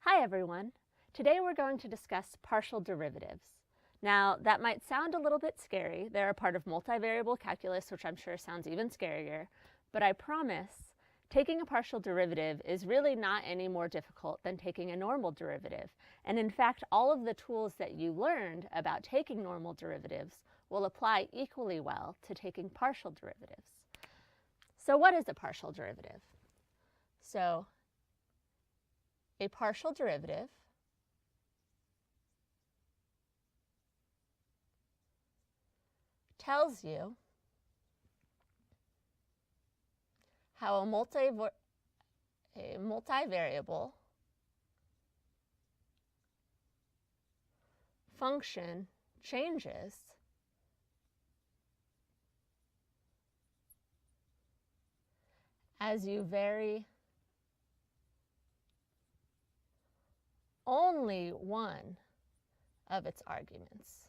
Hi everyone! Today we're going to discuss partial derivatives. Now that might sound a little bit scary. They're a part of multivariable calculus, which I'm sure sounds even scarier, but I promise taking a partial derivative is really not any more difficult than taking a normal derivative. And in fact, all of the tools that you learned about taking normal derivatives will apply equally well to taking partial derivatives. So what is a partial derivative? So a partial derivative tells you how a multivariable function changes as you vary only one of its arguments.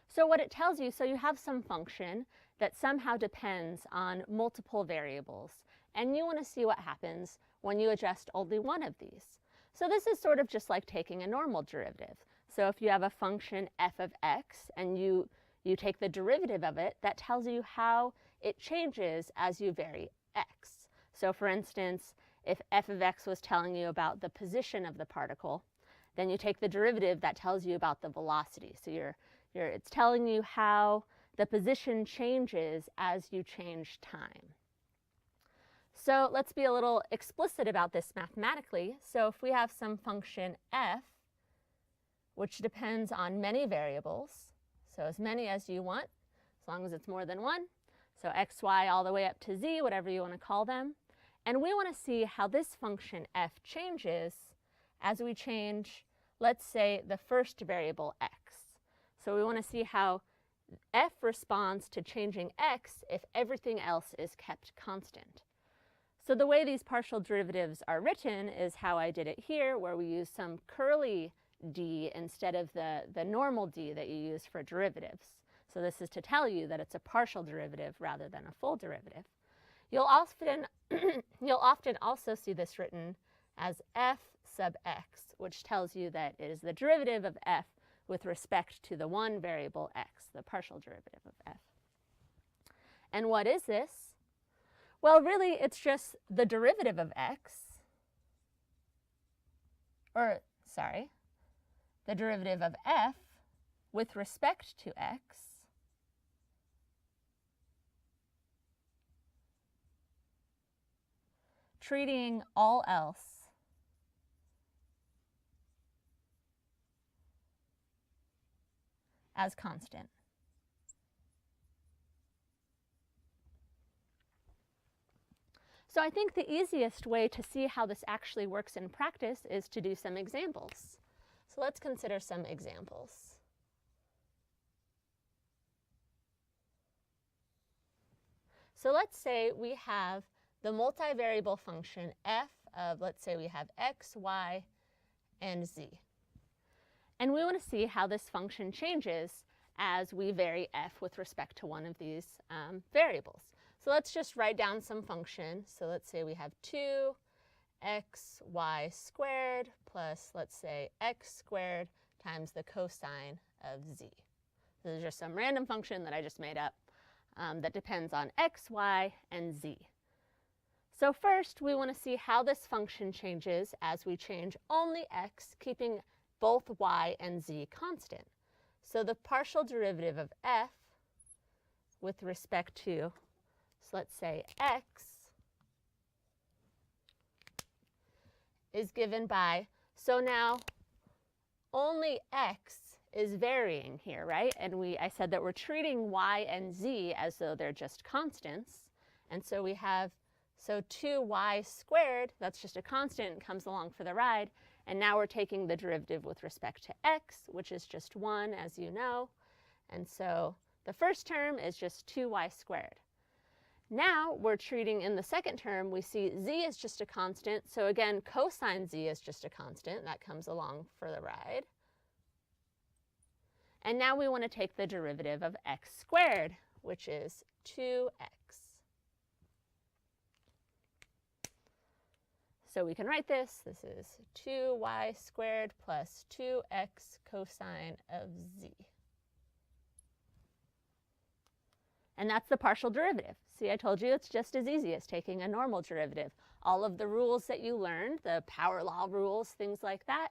So what it tells you, so you have some function that somehow depends on multiple variables, and you want to see what happens when you adjust only one of these. So this is sort of just like taking a normal derivative. So if you have a function f of x and you take the derivative of it, that tells you how it changes as you vary x. So for instance, if f of x was telling you about the position of the particle, then you take the derivative that tells you about the velocity. So it's telling you how the position changes as you change time. So let's be a little explicit about this mathematically. So if we have some function f, which depends on many variables, so as many as you want, as long as it's more than one, so x, y, all the way up to z, whatever you want to call them. And we want to see how this function f changes as we change, let's say, the first variable x. So we want to see how f responds to changing x if everything else is kept constant. So the way these partial derivatives are written is how I did it here, where we use some curly d instead of the normal d that you use for derivatives. So this is to tell you that it's a partial derivative rather than a full derivative. You'll often also see this written as f sub x, which tells you that it is the derivative of f with respect to the one variable x, the partial derivative of f. And what is this? Well, really, it's just the derivative of x, the derivative of f with respect to x treating all else as constant. So I think the easiest way to see how this actually works in practice is to do some examples. So let's consider some examples. So let's say we have the multivariable function f of, let's say we have x, y, and z. And we want to see how this function changes as we vary f with respect to one of these variables. So let's just write down some function. So let's say we have 2xy squared plus, let's say, x squared times the cosine of z. This is just some random function that I just made up that depends on x, y, and z. So first, we want to see how this function changes as we change only x, keeping both y and z constant. So the partial derivative of f with respect to, so let's say, x is given by, so now only x is varying here, right? And I said that we're treating y and z as though they're just constants. And so we have, so 2y squared, that's just a constant, comes along for the ride. And now we're taking the derivative with respect to x, which is just 1, as you know. And so the first term is just 2y squared. Now we're treating, in the second term, we see z is just a constant. So again, cosine z is just a constant. That comes along for the ride. And now we want to take the derivative of x squared, which is 2x. So we can write this. This is 2y squared plus 2x cosine of z. And that's the partial derivative. See, I told you it's just as easy as taking a normal derivative. All of the rules that you learned, the power law rules, things like that,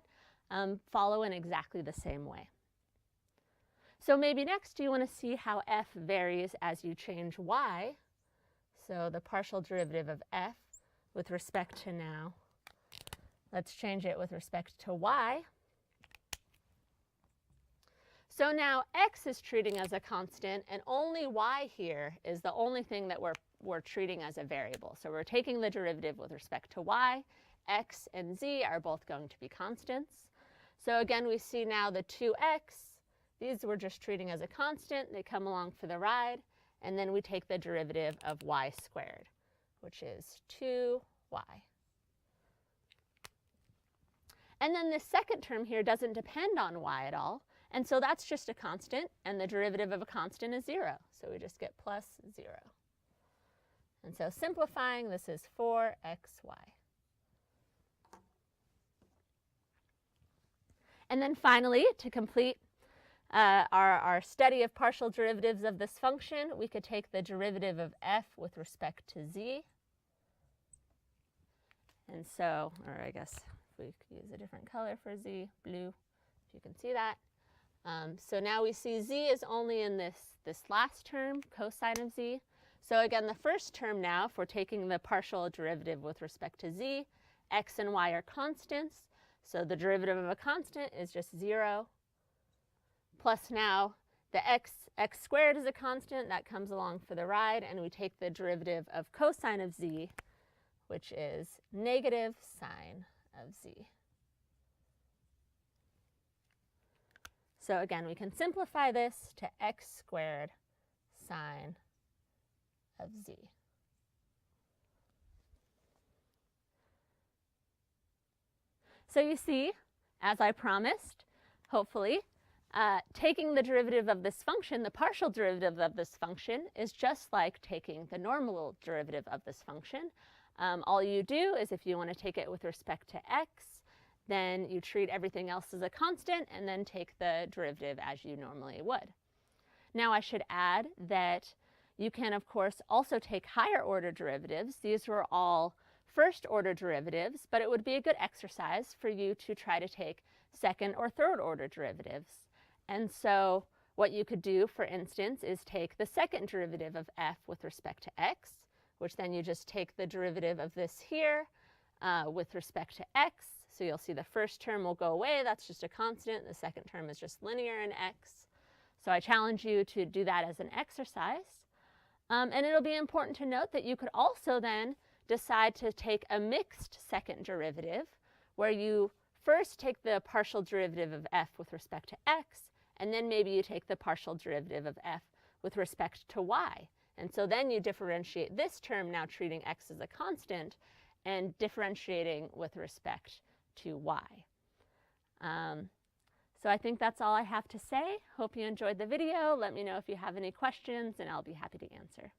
follow in exactly the same way. So maybe next you want to see how f varies as you change y. So the partial derivative of f with respect to now, let's change it with respect to y. So now x is treating as a constant, and only y here is the only thing that we're treating as a variable. So we're taking the derivative with respect to y. X and z are both going to be constants. So again, we see now the 2x. These we're just treating as a constant. They come along for the ride. And then we take the derivative of y squared, which is 2y. And then the second term here doesn't depend on y at all. And so that's just a constant, and the derivative of a constant is 0. So we just get plus 0. And so simplifying, this is 4xy. And then finally, to complete our study of partial derivatives of this function, we could take the derivative of f with respect to z. And so, or I guess we could use a different color for z, blue, if you can see that. So now we see z is only in this last term, cosine of z. So again, the first term now, if we're taking the partial derivative with respect to z, x and y are constants. So the derivative of a constant is just 0. Plus now the x squared is a constant. That comes along for the ride. And we take the derivative of cosine of z, which is negative sine of z. So again, we can simplify this to x squared sine of z. So you see, as I promised, hopefully, taking the derivative of this function, the partial derivative of this function, is just like taking the normal derivative of this function. All you do is, if you want to take it with respect to x, then you treat everything else as a constant and then take the derivative as you normally would. Now I should add that you can, of course, also take higher order derivatives. These were all first order derivatives, but it would be a good exercise for you to try to take second or third order derivatives. And so what you could do, for instance, is take the second derivative of f with respect to x, which then you just take the derivative of this here with respect to x. So you'll see the first term will go away. That's just a constant. The second term is just linear in x. So I challenge you to do that as an exercise. And it'll be important to note that you could also then decide to take a mixed second derivative, where you first take the partial derivative of f with respect to x, and then maybe you take the partial derivative of f with respect to y. And so then you differentiate this term, now treating x as a constant, and differentiating with respect to y. So I think that's all I have to say. Hope you enjoyed the video. Let me know if you have any questions, and I'll be happy to answer.